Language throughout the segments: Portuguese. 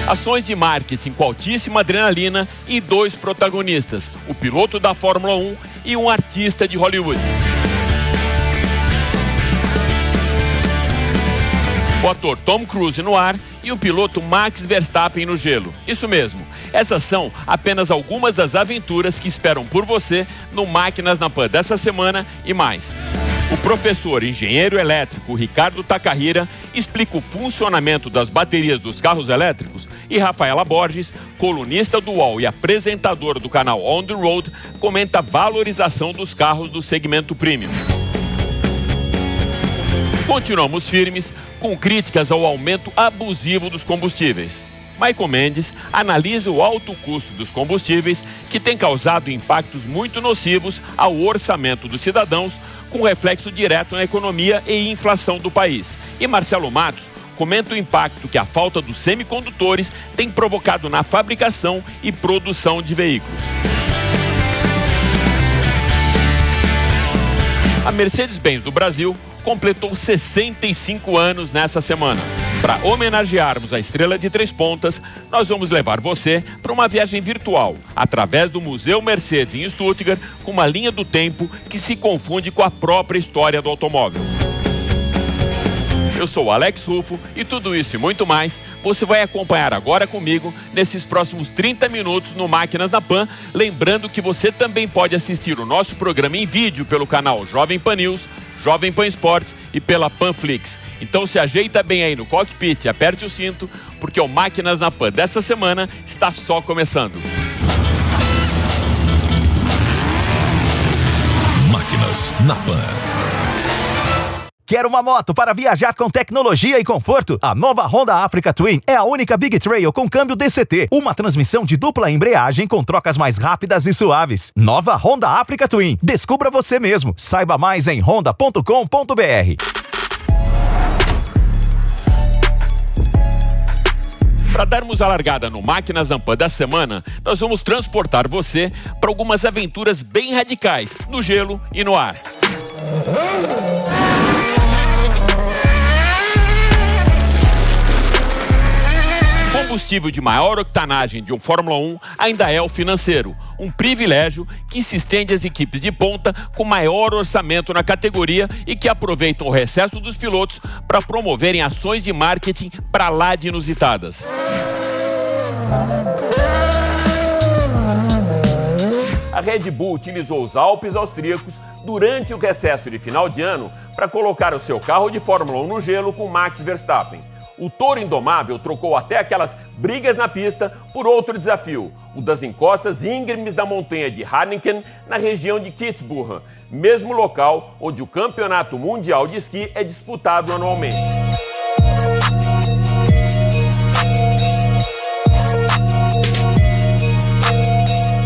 Ações de marketing com altíssima adrenalina e 2 protagonistas, o piloto da Fórmula 1 e um artista de Hollywood. O ator Tom Cruise no ar e o piloto Max Verstappen no gelo. Isso mesmo, essas são apenas algumas das aventuras que esperam por você no Máquinas na Pan dessa semana e mais. O professor engenheiro elétrico Ricardo Takahira explica o funcionamento das baterias dos carros elétricos e Rafaela Borges, colunista do UOL e apresentadora do canal On The Road, comenta a valorização dos carros do segmento premium. Continuamos firmes com críticas ao aumento abusivo dos combustíveis. Michael Mendes analisa o alto custo dos combustíveis que tem causado impactos muito nocivos ao orçamento dos cidadãos, com reflexo direto na economia e inflação do país. E Marcelo Matos comenta o impacto que a falta dos semicondutores tem provocado na fabricação e produção de veículos. A Mercedes-Benz do Brasil completou 65 anos nessa semana. Para homenagearmos a estrela de 3 pontas, nós vamos levar você para uma viagem virtual, através do Museu Mercedes em Stuttgart, com uma linha do tempo que se confunde com a própria história do automóvel. Eu sou o Alex Rufo e tudo isso e muito mais você vai acompanhar agora comigo nesses próximos 30 minutos no Máquinas na Pan, lembrando que você também pode assistir o nosso programa em vídeo pelo canal Jovem Pan News, Jovem Pan Esportes e pela Panflix. Então se ajeita bem aí no cockpit e aperte o cinto, porque o Máquinas na Pan dessa semana está só começando. Máquinas na Pan. Quer uma moto para viajar com tecnologia e conforto? A nova Honda Africa Twin é a única Big Trail com câmbio DCT, uma transmissão de dupla embreagem com trocas mais rápidas e suaves. Nova Honda Africa Twin. Descubra você mesmo. Saiba mais em honda.com.br. Para darmos a largada no Máquinas na Pan da semana, nós vamos transportar você para algumas aventuras bem radicais, no gelo e no ar. O combustível de maior octanagem de um Fórmula 1 ainda é o financeiro, um privilégio que se estende às equipes de ponta com maior orçamento na categoria e que aproveitam o recesso dos pilotos para promoverem ações de marketing para lá de inusitadas. A Red Bull utilizou os Alpes austríacos durante o recesso de final de ano para colocar o seu carro de Fórmula 1 no gelo com Max Verstappen. O touro indomável trocou até aquelas brigas na pista por outro desafio, o das encostas íngremes da montanha de Harniken, na região de Kitzbühel, mesmo local onde o Campeonato Mundial de Esqui é disputado anualmente.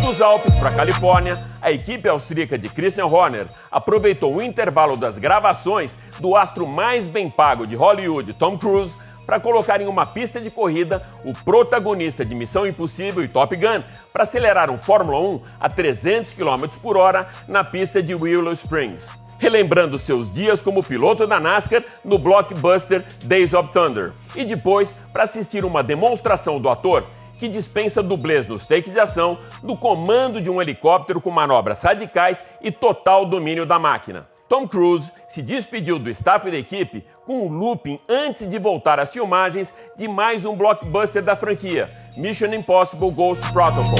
Dos Alpes para a Califórnia, a equipe austríaca de Christian Horner aproveitou o intervalo das gravações do astro mais bem pago de Hollywood, Tom Cruise, para colocar em uma pista de corrida o protagonista de Missão Impossível e Top Gun para acelerar um Fórmula 1 a 300 km por hora na pista de Willow Springs, relembrando seus dias como piloto da NASCAR no blockbuster Days of Thunder, e depois para assistir uma demonstração do ator que dispensa dublês nos takes de ação no comando de um helicóptero com manobras radicais e total domínio da máquina. Tom Cruise se despediu do staff da equipe com um looping antes de voltar às filmagens de mais um blockbuster da franquia, Mission Impossible Ghost Protocol.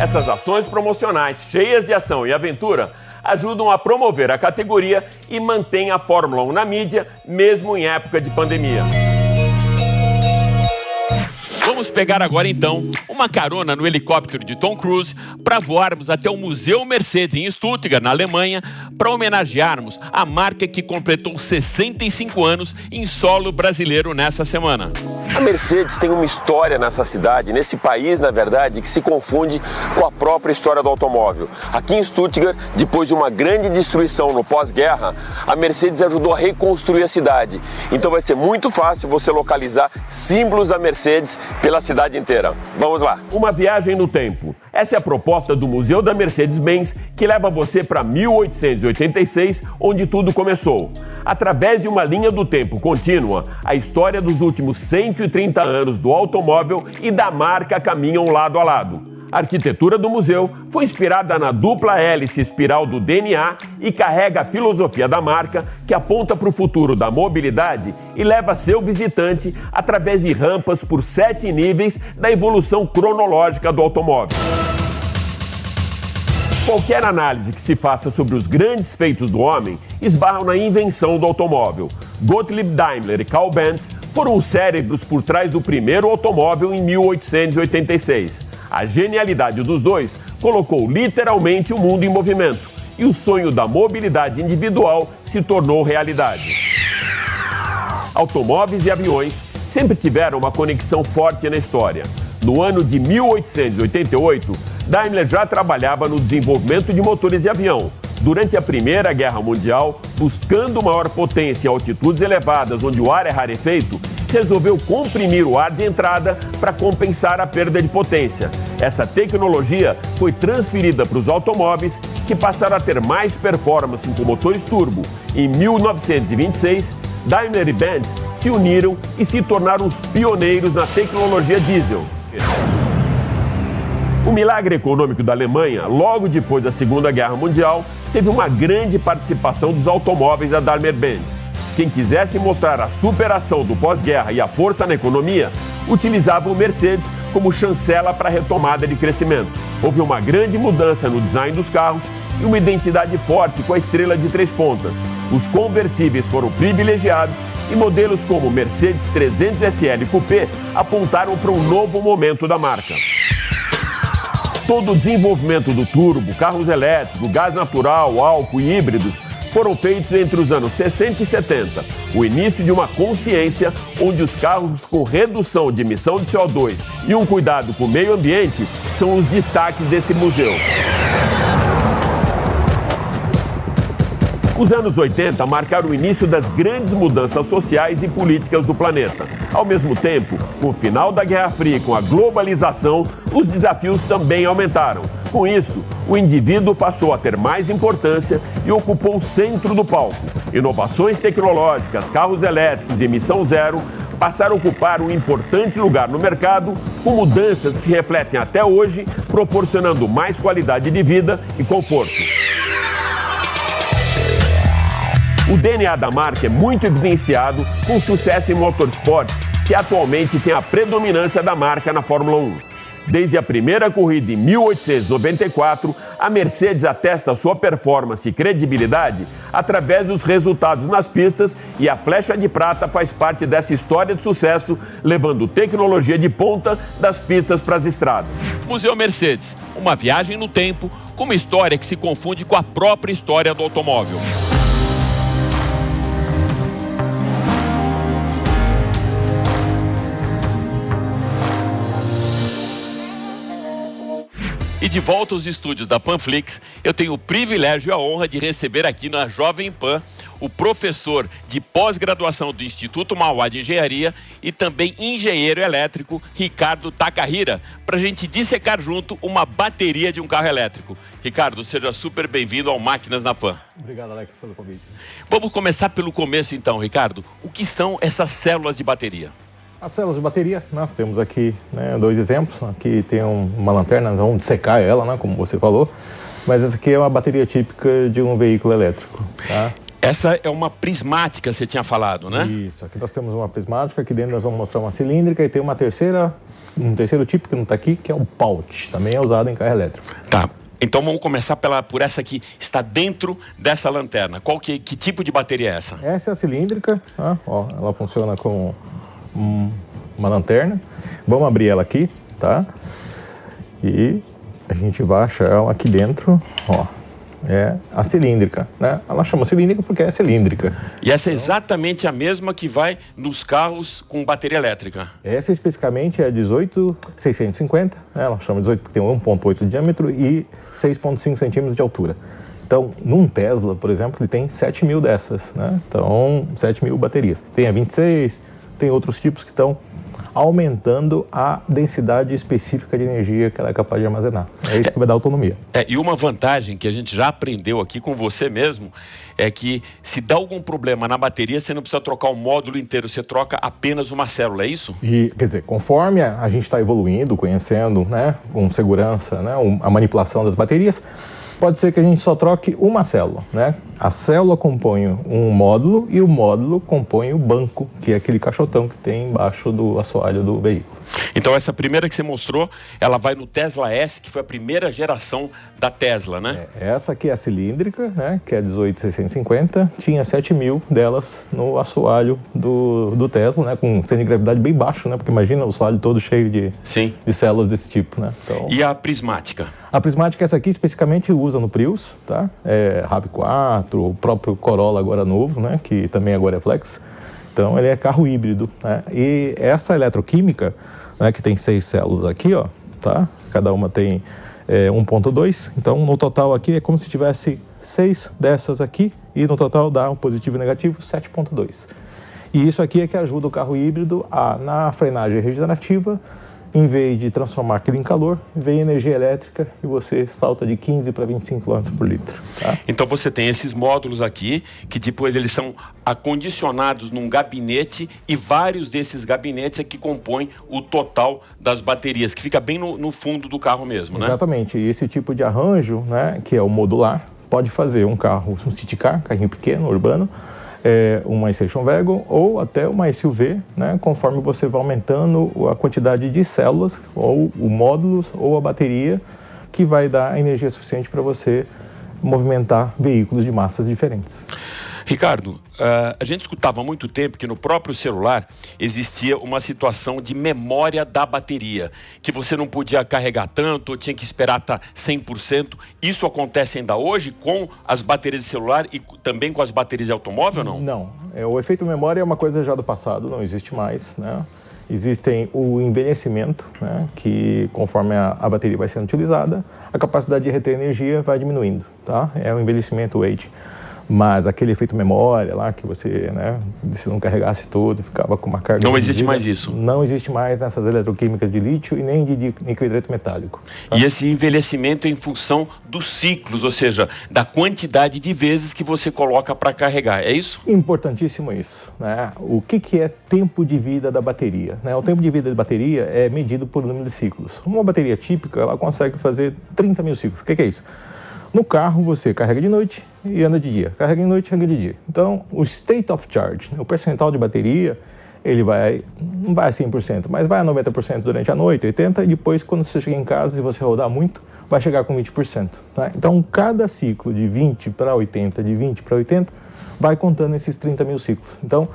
Essas ações promocionais cheias de ação e aventura ajudam a promover a categoria e mantêm a Fórmula 1 na mídia, mesmo em época de pandemia. Vamos pegar agora então uma carona no helicóptero de Tom Cruise para voarmos até o Museu Mercedes em Stuttgart, na Alemanha, para homenagearmos a marca que completou 65 anos em solo brasileiro nessa semana. A Mercedes tem uma história nessa cidade, nesse país, na verdade, que se confunde com a própria história do automóvel. Aqui em Stuttgart, depois de uma grande destruição no pós-guerra, a Mercedes ajudou a reconstruir a cidade. Então vai ser muito fácil você localizar símbolos da Mercedes pela pela cidade inteira. Vamos lá. Uma viagem no tempo. Essa é a proposta do Museu da Mercedes-Benz, que leva você para 1886, onde tudo começou. Através de uma linha do tempo contínua, a história dos últimos 130 anos do automóvel e da marca caminham lado a lado. A arquitetura do museu foi inspirada na dupla hélice espiral do DNA e carrega a filosofia da marca, que aponta para o futuro da mobilidade e leva seu visitante através de rampas por 7 níveis da evolução cronológica do automóvel. Qualquer análise que se faça sobre os grandes feitos do homem esbarra na invenção do automóvel. Gottlieb Daimler e Carl Benz foram os cérebros por trás do primeiro automóvel em 1886. A genialidade dos dois colocou literalmente o mundo em movimento e o sonho da mobilidade individual se tornou realidade. Automóveis e aviões sempre tiveram uma conexão forte na história. No ano de 1888, Daimler já trabalhava no desenvolvimento de motores de avião. Durante a Primeira Guerra Mundial, buscando maior potência em altitudes elevadas onde o ar é rarefeito, resolveu comprimir o ar de entrada para compensar a perda de potência. Essa tecnologia foi transferida para os automóveis, que passaram a ter mais performance com motores turbo. Em 1926, Daimler e Benz se uniram e se tornaram os pioneiros na tecnologia diesel. O milagre econômico da Alemanha, logo depois da Segunda Guerra Mundial, teve uma grande participação dos automóveis da Daimler-Benz. Quem quisesse mostrar a superação do pós-guerra e a força na economia, utilizava o Mercedes como chancela para a retomada de crescimento. Houve uma grande mudança no design dos carros e uma identidade forte com a estrela de 3 pontas. Os conversíveis foram privilegiados e modelos como o Mercedes 300 SL Coupé apontaram para um novo momento da marca. Todo o desenvolvimento do turbo, carros elétricos, gás natural, álcool e híbridos foram feitos entre os anos 60 e 70, o início de uma consciência onde os carros com redução de emissão de CO2 e um cuidado com o meio ambiente são os destaques desse museu. Os anos 80 marcaram o início das grandes mudanças sociais e políticas do planeta. Ao mesmo tempo, com o final da Guerra Fria e com a globalização, os desafios também aumentaram. Com isso, o indivíduo passou a ter mais importância e ocupou o centro do palco. Inovações tecnológicas, carros elétricos e emissão zero passaram a ocupar um importante lugar no mercado, com mudanças que refletem até hoje, proporcionando mais qualidade de vida e conforto. O DNA da marca é muito evidenciado com sucesso em motorsports, que atualmente tem a predominância da marca na Fórmula 1. Desde a primeira corrida em 1894, a Mercedes atesta sua performance e credibilidade através dos resultados nas pistas e a flecha de prata faz parte dessa história de sucesso, levando tecnologia de ponta das pistas para as estradas. Museu Mercedes, uma viagem no tempo com uma história que se confunde com a própria história do automóvel. E de volta aos estúdios da Panflix, eu tenho o privilégio e a honra de receber aqui na Jovem Pan o professor de pós-graduação do Instituto Mauá de Engenharia e também engenheiro elétrico Ricardo Takahira, para a gente dissecar junto uma bateria de um carro elétrico. Ricardo, seja super bem-vindo ao Máquinas na Pan. Obrigado, Alex, pelo convite. Vamos começar pelo começo então, Ricardo. O que são essas células de bateria? As células de bateria, nós temos aqui 2 exemplos. Aqui tem uma lanterna, vamos dissecar ela, como você falou. Mas essa aqui é uma bateria típica de um veículo elétrico. Tá? Essa é uma prismática, você tinha falado, né? Isso, aqui nós temos uma prismática, aqui dentro nós vamos mostrar uma cilíndrica e tem um terceiro tipo que não está aqui, que é o pouch, também é usado em carro elétrico. Tá, então vamos começar por essa que está dentro dessa lanterna. Que tipo de bateria é essa? Essa é a cilíndrica, tá? Ó, ela funciona com uma lanterna. Vamos abrir ela aqui, tá? E a gente vai achar ela aqui dentro, ó. É a cilíndrica, né? Ela chama cilíndrica porque é cilíndrica. E essa é exatamente a mesma que vai nos carros com bateria elétrica? Essa especificamente é a 18650, né? Ela chama 18 porque tem 1,8 de diâmetro e 6,5 centímetros de altura. Então, num Tesla, por exemplo, ele tem 7.000 dessas, né? Então, 7.000 baterias. Tem a 26, tem outros tipos que estão aumentando a densidade específica de energia que ela é capaz de armazenar. É isso que vai dar autonomia. E uma vantagem que a gente já aprendeu aqui com você mesmo é que se dá algum problema na bateria, você não precisa trocar o módulo inteiro, você troca apenas uma célula, é isso? E, quer dizer, conforme a gente está evoluindo, conhecendo, né, com segurança, né, a manipulação das baterias, pode ser que a gente só troque uma célula, né? A célula compõe um módulo e o módulo compõe o banco, que é aquele caixotão que tem embaixo do assoalho do veículo. Então essa primeira que você mostrou, ela vai no Tesla S, que foi a primeira geração da Tesla, né? Essa aqui é a cilíndrica, né? Que é 18650, tinha 7.000 delas no assoalho do Tesla, né? Com centro de gravidade bem baixo, né? Porque imagina o assoalho todo cheio de células desse tipo, né? Então, e a prismática? A prismática, essa aqui especificamente usa no Prius, tá? RAV4, o próprio Corolla agora novo, né? Que também agora é flex. Então ele é carro híbrido, né? E essa eletroquímica, né, que tem 6 células aqui, ó, tá? Cada uma tem 1.2, então no total aqui é como se tivesse 6 dessas aqui e no total dá um positivo e negativo 7.2. E isso aqui é que ajuda o carro híbrido na frenagem regenerativa, em vez de transformar aquilo em calor, vem energia elétrica e você salta de 15 para 25 km por litro. Tá? Então você tem esses módulos aqui, que depois eles são acondicionados num gabinete e vários desses gabinetes é que compõem o total das baterias, que fica bem no fundo do carro mesmo, né? Exatamente. E esse tipo de arranjo, né, que é o modular, pode fazer um carro, um city car, carrinho pequeno, urbano, uma Station Wagon ou até uma SUV, né, conforme você vai aumentando a quantidade de células, ou o módulos, ou a bateria, que vai dar energia suficiente para você movimentar veículos de massas diferentes. Ricardo, a gente escutava há muito tempo que no próprio celular existia uma situação de memória da bateria, que você não podia carregar tanto, ou tinha que esperar estar 100%. Isso acontece ainda hoje com as baterias de celular e também com as baterias de automóvel, não? Não. O efeito memória é uma coisa já do passado, não existe mais, né? Existem o envelhecimento, né, que conforme a bateria vai sendo utilizada, a capacidade de reter energia vai diminuindo, tá? É o envelhecimento, o age. Mas aquele efeito memória lá, que você, né, se não carregasse tudo, ficava com uma carga... Não existe mais isso? Não existe mais nessas eletroquímicas de lítio e nem de nicoidrato metálico. Tá? E esse envelhecimento é em função dos ciclos, ou seja, da quantidade de vezes que você coloca para carregar, é isso? Importantíssimo isso, né? O que é tempo de vida da bateria? Né? O tempo de vida da bateria é medido por número de ciclos. Uma bateria típica, ela consegue fazer 30 mil ciclos. O que é isso? No carro, você carrega de noite e anda de dia. Carrega de noite e anda de dia. Então, o state of charge, o percentual de bateria, ele não vai a 100%, mas vai a 90% durante a noite, 80%, e depois, quando você chega em casa e você rodar muito, vai chegar com 20%. Né? Então, cada ciclo de 20 para 80, de 20 para 80, vai contando esses 30 mil ciclos. Então,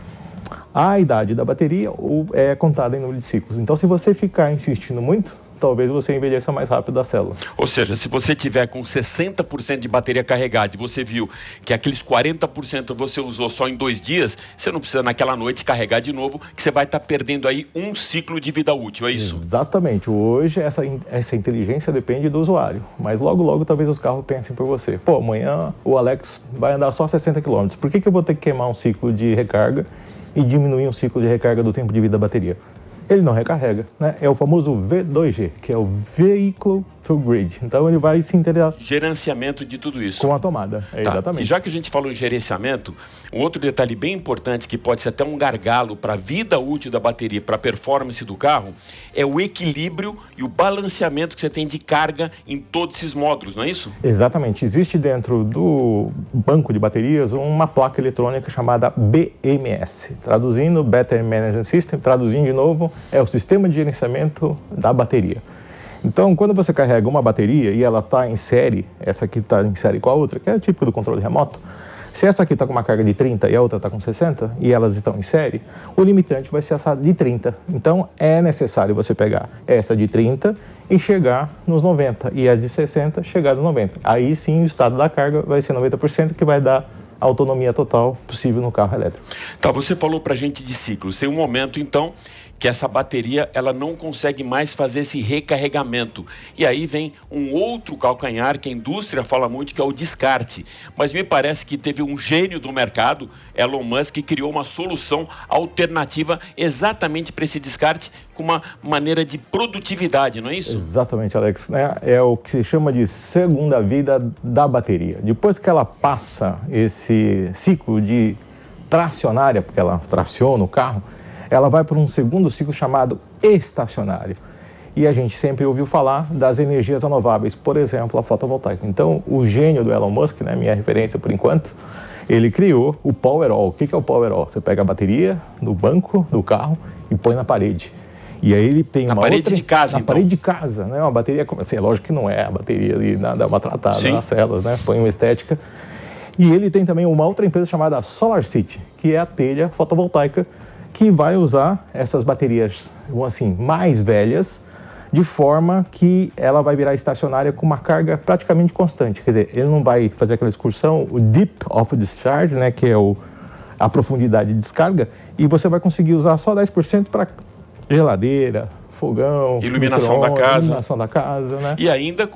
a idade da bateria é contada em número de ciclos. Então, se você ficar insistindo muito, talvez você envelheça mais rápido a célula. Ou seja, se você tiver com 60% de bateria carregada e você viu que aqueles 40% você usou só em 2 dias, você não precisa naquela noite carregar de novo, que você vai estar perdendo aí um ciclo de vida útil, é isso? Exatamente. Hoje essa inteligência depende do usuário, mas logo talvez os carros pensem por você. Pô, amanhã o Alex vai andar só 60 km, por que eu vou ter que queimar um ciclo de recarga e diminuir um ciclo de recarga do tempo de vida da bateria? Ele não recarrega, né? É o famoso V2G, que é o Vehicle to Grid. Então ele vai se integrar... Gerenciamento de tudo isso. Com a tomada, exatamente. E já que a gente falou em gerenciamento, um outro detalhe bem importante, que pode ser até um gargalo para a vida útil da bateria, para a performance do carro, é o equilíbrio e o balanceamento que você tem de carga em todos esses módulos, não é isso? Exatamente. Existe dentro do banco de baterias uma placa eletrônica chamada BMS. Traduzindo, Battery Management System, traduzindo de novo, é o sistema de gerenciamento da bateria. Então, quando você carrega uma bateria e ela está em série, essa aqui está em série com a outra, que é típico do controle remoto, se essa aqui está com uma carga de 30 e a outra está com 60, e elas estão em série, o limitante vai ser essa de 30. Então, é necessário você pegar essa de 30 e chegar nos 90, e as de 60 chegar nos 90. Aí sim, o estado da carga vai ser 90%, que vai dar a autonomia total possível no carro elétrico. Tá, você falou pra gente de ciclos. Tem um momento, então, que essa bateria ela não consegue mais fazer esse recarregamento. E aí vem um outro calcanhar que a indústria fala muito, que é o descarte. Mas me parece que teve um gênio do mercado, Elon Musk, que criou uma solução alternativa exatamente para esse descarte, com uma maneira de produtividade, não é isso? Exatamente, Alex. É o que se chama de segunda vida da bateria. Depois que ela passa esse ciclo de tracionária, porque ela traciona o carro, ela vai para um segundo ciclo chamado estacionário. E a gente sempre ouviu falar das energias renováveis, por exemplo, a fotovoltaica. Então, o gênio do Elon Musk, né, minha referência por enquanto, ele criou o Powerwall. O que é o Powerwall? Você pega a bateria do banco do carro e põe na parede. E aí ele tem uma parede de casa, então? Na parede de casa, né? Uma bateria, assim, lógico que não é a bateria ali, dá uma tratada nas células, né? Põe uma estética. E ele tem também uma outra empresa chamada SolarCity, que é a telha fotovoltaica, que vai usar essas baterias, assim, mais velhas, de forma que ela vai virar estacionária com uma carga praticamente constante. Quer dizer, ele não vai fazer aquela excursão, o Deep of Discharge, né, que é a profundidade de descarga, e você vai conseguir usar só 10% para geladeira, fogão, iluminação da casa, né? E ainda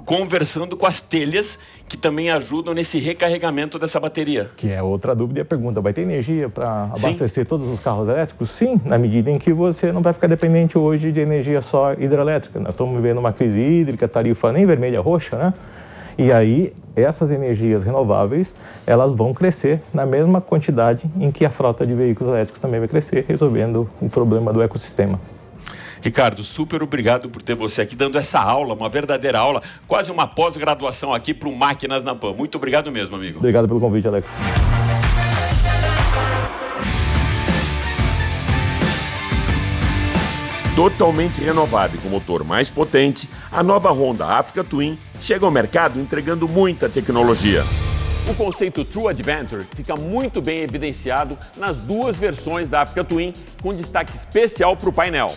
conversando com as telhas que também ajudam nesse recarregamento dessa bateria. Que é outra dúvida e a pergunta, vai ter energia para abastecer todos os carros elétricos? Sim, na medida em que você não vai ficar dependente hoje de energia só hidrelétrica. Nós estamos vivendo uma crise hídrica, tarifa nem vermelha, roxa, né? E aí, essas energias renováveis, elas vão crescer na mesma quantidade em que a frota de veículos elétricos também vai crescer, resolvendo o problema do ecossistema. Ricardo, super obrigado por ter você aqui dando essa aula, uma verdadeira aula, quase uma pós-graduação aqui para o Máquinas na Pan. Muito obrigado mesmo, amigo. Obrigado pelo convite, Alex. Totalmente renovada e com motor mais potente, a nova Honda Africa Twin chega ao mercado entregando muita tecnologia. O conceito True Adventure fica muito bem evidenciado nas duas versões da Africa Twin, com destaque especial para o painel.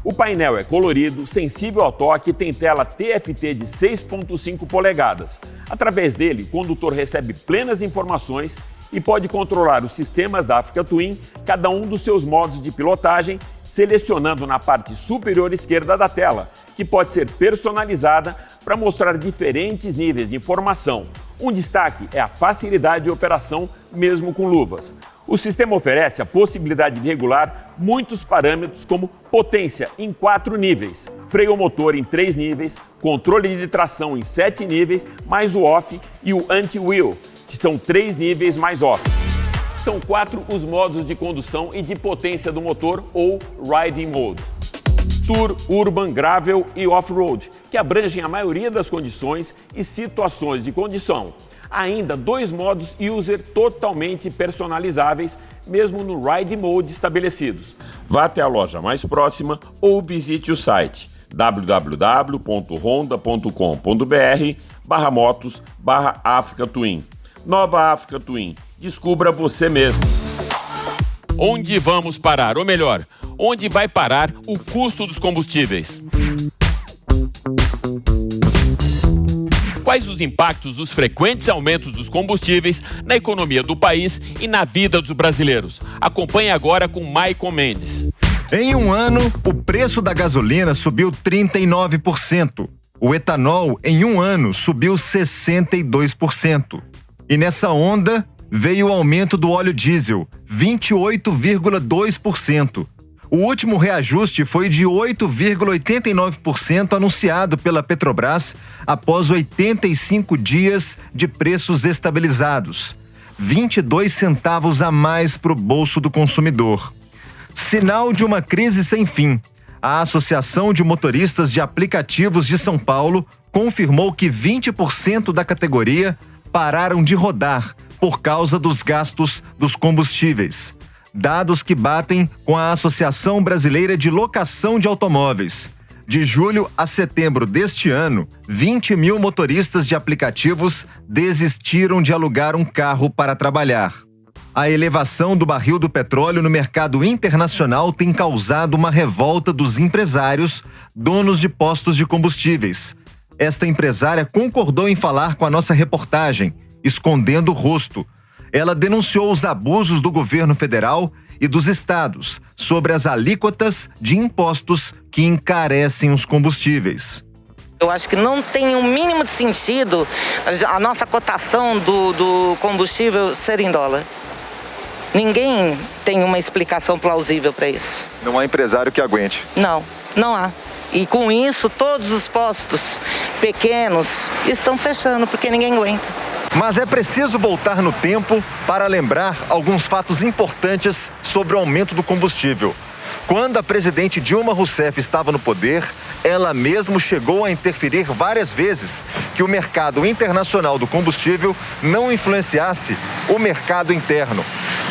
O painel é colorido, sensível ao toque e tem tela TFT de 6,5 polegadas. Através dele, o condutor recebe plenas informações e pode controlar os sistemas da Africa Twin, cada um dos seus modos de pilotagem, selecionando na parte superior esquerda da tela, que pode ser personalizada para mostrar diferentes níveis de informação. Um destaque é a facilidade de operação, mesmo com luvas. O sistema oferece a possibilidade de regular muitos parâmetros, como potência em 4 níveis, freio motor em 3 níveis, controle de tração em 7 níveis, mais o off e o anti-wheel, que são 3 níveis mais off. São 4 os modos de condução e de potência do motor, ou Riding Mode: Tour, Urban, Gravel e Off-Road, que abrangem a maioria das condições e situações de condição. Ainda 2 modos User totalmente personalizáveis, mesmo no Ride Mode estabelecidos. Vá até a loja mais próxima ou visite o site www.honda.com.br/motos/Africa Twin. Nova Africa Twin. Descubra você mesmo. Onde vamos parar? Ou melhor, onde vai parar o custo dos combustíveis? Quais os impactos dos frequentes aumentos dos combustíveis na economia do país e na vida dos brasileiros? Acompanhe agora com Maicon Mendes. Em um ano, o preço da gasolina subiu 39%. O etanol, em um ano, subiu 62%. E nessa onda, veio o aumento do óleo diesel, 28,2%. O último reajuste foi de 8,89% anunciado pela Petrobras após 85 dias de preços estabilizados. 22 centavos a mais para o bolso do consumidor. Sinal de uma crise sem fim. A Associação de Motoristas de Aplicativos de São Paulo confirmou que 20% da categoria pararam de rodar por causa dos gastos dos combustíveis. Dados que batem com a Associação Brasileira de Locação de Automóveis. De julho a setembro deste ano, 20 mil motoristas de aplicativos desistiram de alugar um carro para trabalhar. A elevação do barril do petróleo no mercado internacional tem causado uma revolta dos empresários, donos de postos de combustíveis. Esta empresária concordou em falar com a nossa reportagem escondendo o rosto. Ela denunciou os abusos do governo federal e dos estados sobre as alíquotas de impostos que encarecem os combustíveis. Eu acho que não tem um mínimo de sentido a nossa cotação do combustível ser em dólar. Ninguém tem uma explicação plausível para isso. Não há empresário que aguente. Não há. E com isso, todos os postos pequenos estão fechando, porque ninguém aguenta. Mas é preciso voltar no tempo para lembrar alguns fatos importantes sobre o aumento do combustível. Quando a presidente Dilma Rousseff estava no poder, ela mesma chegou a interferir várias vezes que o mercado internacional do combustível não influenciasse o mercado interno.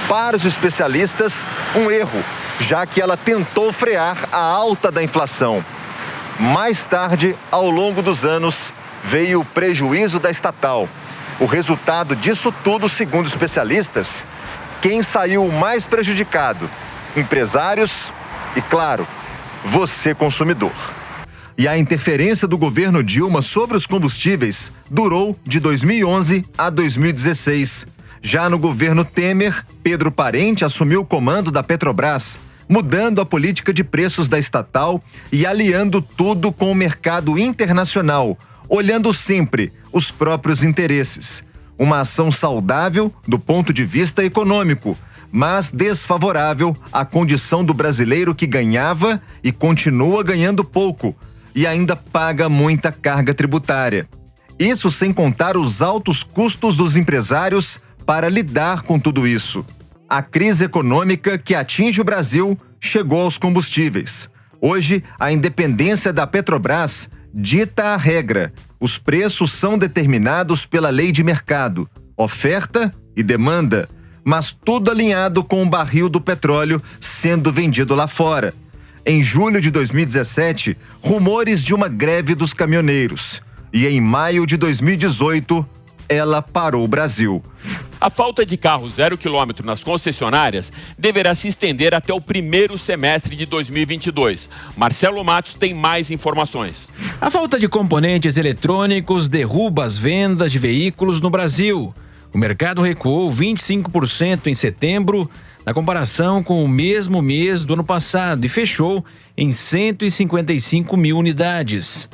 Para os especialistas, um erro, já que ela tentou frear a alta da inflação. Mais tarde, ao longo dos anos, veio o prejuízo da estatal. O resultado disso tudo, segundo especialistas, quem saiu mais prejudicado? Empresários e, claro, você consumidor. E a interferência do governo Dilma sobre os combustíveis durou de 2011 a 2016. Já no governo Temer, Pedro Parente assumiu o comando da Petrobras, mudando a política de preços da estatal e aliando tudo com o mercado internacional, olhando sempre os próprios interesses. Uma ação saudável do ponto de vista econômico, mas desfavorável à condição do brasileiro que ganhava e continua ganhando pouco e ainda paga muita carga tributária. Isso sem contar os altos custos dos empresários para lidar com tudo isso. A crise econômica que atinge o Brasil chegou aos combustíveis. Hoje, a independência da Petrobras dita a regra. Os preços são determinados pela lei de mercado, oferta e demanda, mas tudo alinhado com o barril do petróleo sendo vendido lá fora. Em julho de 2017, rumores de uma greve dos caminhoneiros. E em maio de 2018, ela parou o Brasil. A falta de carro 0 km nas concessionárias deverá se estender até o primeiro semestre de 2022. Marcelo Matos tem mais informações. A falta de componentes eletrônicos derruba as vendas de veículos no Brasil. O mercado recuou 25% em setembro, na comparação com o mesmo mês do ano passado, e fechou em 155 mil unidades.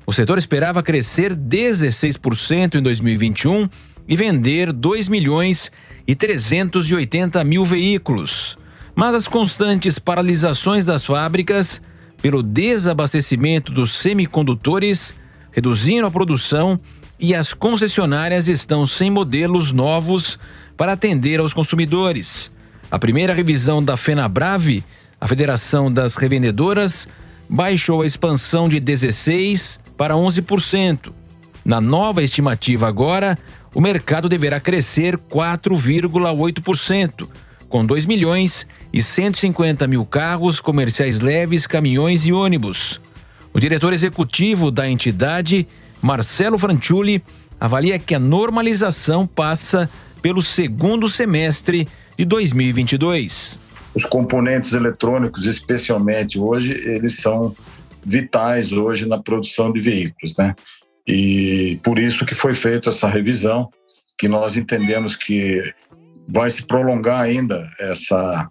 O setor esperava crescer 16% em 2021 e vender 2.380.000 veículos. Mas as constantes paralisações das fábricas, pelo desabastecimento dos semicondutores, reduziram a produção e as concessionárias estão sem modelos novos para atender aos consumidores. A primeira revisão da FenaBrave, a Federação das Revendedoras, baixou a expansão de 16% para 11%. Na nova estimativa agora, o mercado deverá crescer 4,8%, com 2.150.000 carros comerciais leves, caminhões e ônibus. O diretor executivo da entidade, Marcelo Franciulli, avalia que a normalização passa pelo segundo semestre de 2022. Os componentes eletrônicos, especialmente hoje, eles são vitais hoje na produção de veículos, né? E por isso que foi feita essa revisão, que nós entendemos que vai se prolongar ainda essa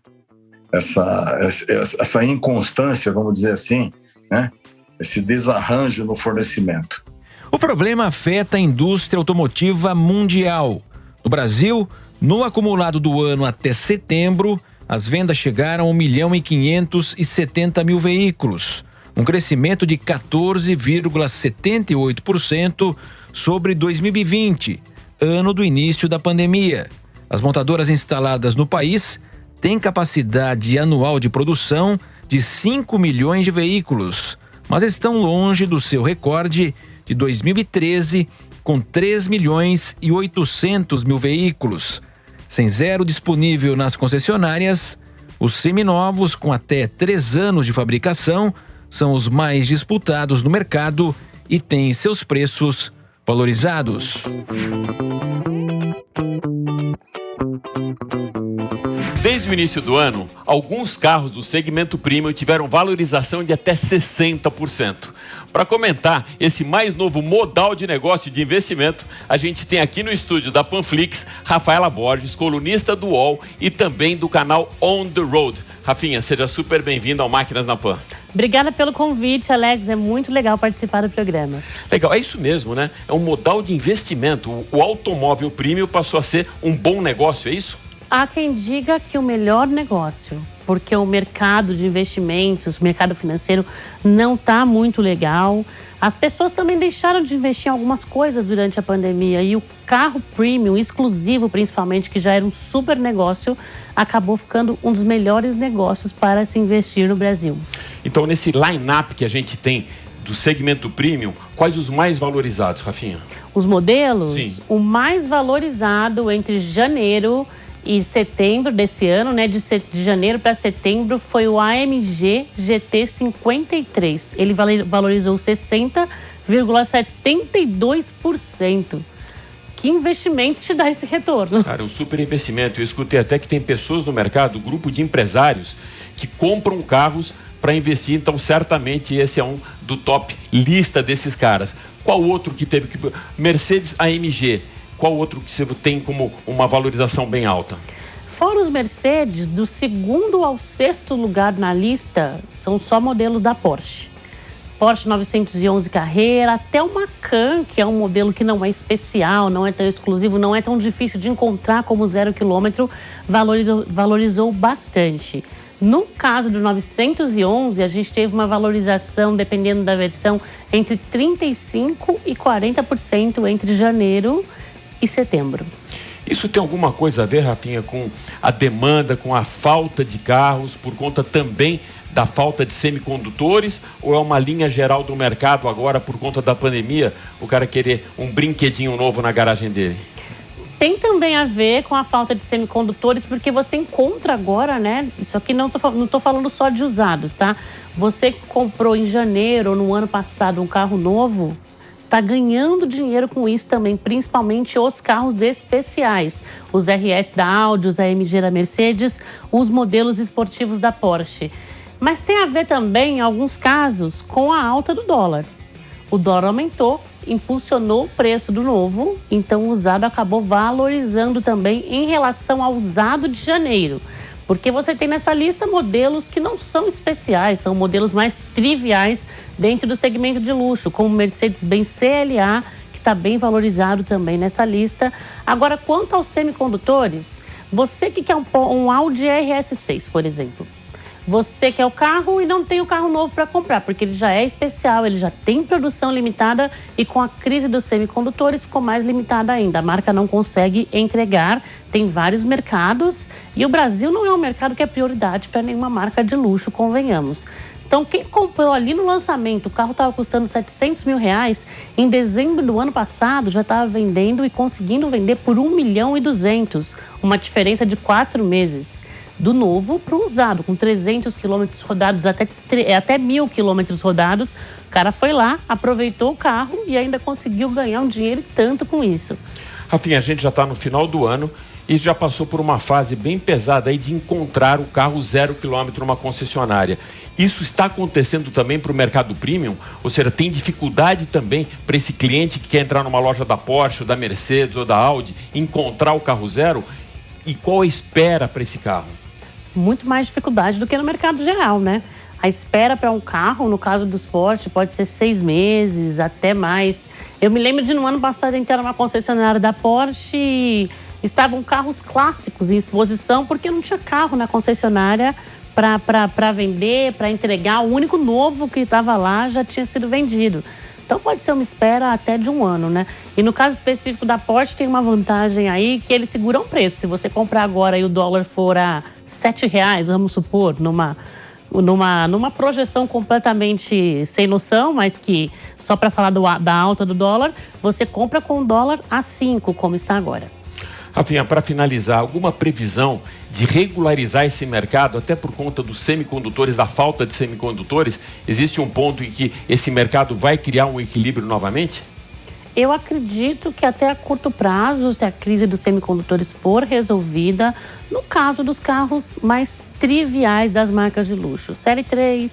inconstância, vamos dizer assim, né? Esse desarranjo no fornecimento. O problema afeta a indústria automotiva mundial. No Brasil, no acumulado do ano até setembro, as vendas chegaram a 1.570.000 veículos, um crescimento de 14,78% sobre 2020, ano do início da pandemia. As montadoras instaladas no país têm capacidade anual de produção de 5 milhões de veículos, mas estão longe do seu recorde de 2013, com 3.800.000 veículos. Sem zero disponível nas concessionárias, os seminovos com até 3 anos de fabricação são os mais disputados no mercado e têm seus preços valorizados. Desde o início do ano, alguns carros do segmento premium tiveram valorização de até 60%. Para comentar esse mais novo modal de negócio de investimento, a gente tem aqui no estúdio da Panflix, Rafaela Borges, colunista do UOL e também do canal On The Road. Rafinha, seja super bem-vinda ao Máquinas na Pan. Obrigada pelo convite, Alex. É muito legal participar do programa. Legal, é isso mesmo, né? É um modal de investimento. O automóvel premium passou a ser um bom negócio, é isso? Há quem diga que o melhor negócio, porque o mercado de investimentos, o mercado financeiro não está muito legal. As pessoas também deixaram de investir em algumas coisas durante a pandemia e o carro premium, exclusivo principalmente, que já era um super negócio, acabou ficando um dos melhores negócios para se investir no Brasil. Então, nesse line-up que a gente tem do segmento premium, quais os mais valorizados, Rafinha? Os modelos? Sim. O mais valorizado entre janeiro e setembro desse ano, né, de janeiro para setembro, foi o AMG GT 53. Ele valorizou 60,72%. Que investimento te dá esse retorno? Cara, é um super investimento. Eu escutei até que tem pessoas no mercado, grupo de empresários, que compram carros para investir. Então, certamente, esse é um do top lista desses caras. Qual outro que teve? Mercedes AMG. Qual outro que você tem como uma valorização bem alta? Fora os Mercedes, do segundo ao sexto lugar na lista, são só modelos da Porsche. Porsche 911 Carrera, até o Macan, que é um modelo que não é especial, não é tão exclusivo, não é tão difícil de encontrar como 0 km, valorizou bastante. No caso do 911, a gente teve uma valorização, dependendo da versão, entre 35% e 40% entre janeiro e setembro. Isso tem alguma coisa a ver, Rafinha, com a demanda, com a falta de carros, por conta também da falta de semicondutores? Ou é uma linha geral do mercado agora, por conta da pandemia, o cara querer um brinquedinho novo na garagem dele? Tem também a ver com a falta de semicondutores, porque você encontra agora, né? Isso aqui não tô falando só de usados, tá? Você comprou em janeiro ou no ano passado um carro novo, está ganhando dinheiro com isso também, principalmente os carros especiais. Os RS da Audi, os AMG da Mercedes, os modelos esportivos da Porsche. Mas tem a ver também, em alguns casos, com a alta do dólar. O dólar aumentou, impulsionou o preço do novo, então o usado acabou valorizando também em relação ao usado de janeiro. Porque você tem nessa lista modelos que não são especiais, são modelos mais triviais dentro do segmento de luxo, como o Mercedes-Benz CLA, que está bem valorizado também nessa lista. Agora, quanto aos semicondutores, você que quer um Audi RS6, por exemplo, você quer o carro e não tem o carro novo para comprar, porque ele já é especial, ele já tem produção limitada e com a crise dos semicondutores ficou mais limitada ainda. A marca não consegue entregar, tem vários mercados e o Brasil não é um mercado que é prioridade para nenhuma marca de luxo, convenhamos. Então, quem comprou ali no lançamento, o carro estava custando R$700 mil, em dezembro do ano passado já estava vendendo e conseguindo vender por R$1.200.000, uma diferença de 4 meses. Do novo para o usado, com 300 quilômetros rodados, até 1.000 quilômetros rodados. O cara foi lá, aproveitou o carro e ainda conseguiu ganhar um dinheiro e tanto com isso. Rafinha, a gente já está no final do ano e já passou por uma fase bem pesada aí de encontrar o carro 0 km numa concessionária. Isso está acontecendo também para o mercado premium? Ou seja, tem dificuldade também para esse cliente que quer entrar numa loja da Porsche, ou da Mercedes ou da Audi, encontrar o carro zero? E qual a espera para esse carro? Muito mais dificuldade do que no mercado geral, né? A espera para um carro, no caso do Sport, pode ser 6 meses, até mais. Eu me lembro de no ano passado entrar numa concessionária da Porsche e estavam carros clássicos em exposição, porque não tinha carro na concessionária para vender, para entregar. O único novo que estava lá já tinha sido vendido. Então pode ser uma espera até de 1 ano, né? E no caso específico da Porsche tem uma vantagem aí que eles seguram o preço. Se você comprar agora e o dólar for a R$7, vamos supor, numa projeção completamente sem noção, mas que só para falar da alta do dólar, você compra com o dólar a 5, como está agora. Rafinha, para finalizar, alguma previsão de regularizar esse mercado, até por conta dos semicondutores, da falta de semicondutores? Existe um ponto em que esse mercado vai criar um equilíbrio novamente? Eu acredito que até a curto prazo, se a crise dos semicondutores for resolvida, no caso dos carros mais triviais das marcas de luxo, Série 3,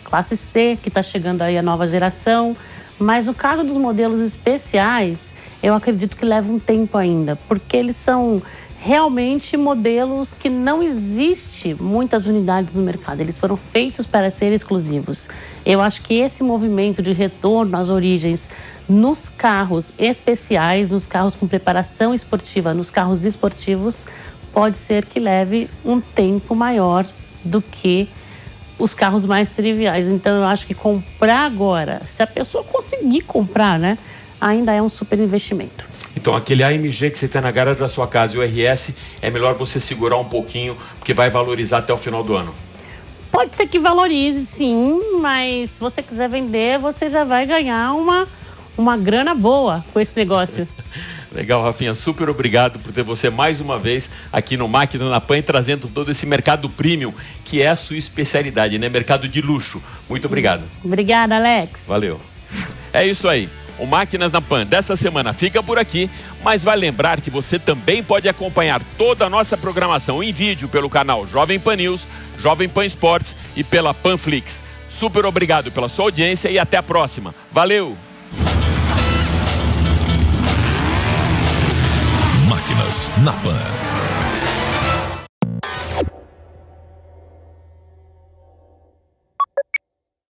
Classe C, que está chegando aí a nova geração, mas no caso dos modelos especiais, eu acredito que leva um tempo ainda, porque eles são realmente modelos que não existe muitas unidades no mercado. Eles foram feitos para serem exclusivos. Eu acho que esse movimento de retorno às origens nos carros especiais, nos carros com preparação esportiva, nos carros esportivos, pode ser que leve um tempo maior do que os carros mais triviais. Então, eu acho que comprar agora, se a pessoa conseguir comprar, né, ainda é um super investimento. Então, aquele AMG que você tem na garagem da sua casa e o RS, é melhor você segurar um pouquinho, porque vai valorizar até o final do ano. Pode ser que valorize, sim, mas se você quiser vender, você já vai ganhar uma grana boa com esse negócio. Legal, Rafinha, super obrigado por ter você mais uma vez aqui no Máquina na Pan, trazendo todo esse mercado premium, que é a sua especialidade, né? Mercado de luxo. Muito obrigado. Obrigada, Alex. Valeu. É isso aí. O Máquinas na Pan dessa semana fica por aqui, mas vai lembrar que você também pode acompanhar toda a nossa programação em vídeo pelo canal Jovem Pan News, Jovem Pan Esportes e pela Panflix. Super obrigado pela sua audiência e até a próxima. Valeu! Máquinas na Pan.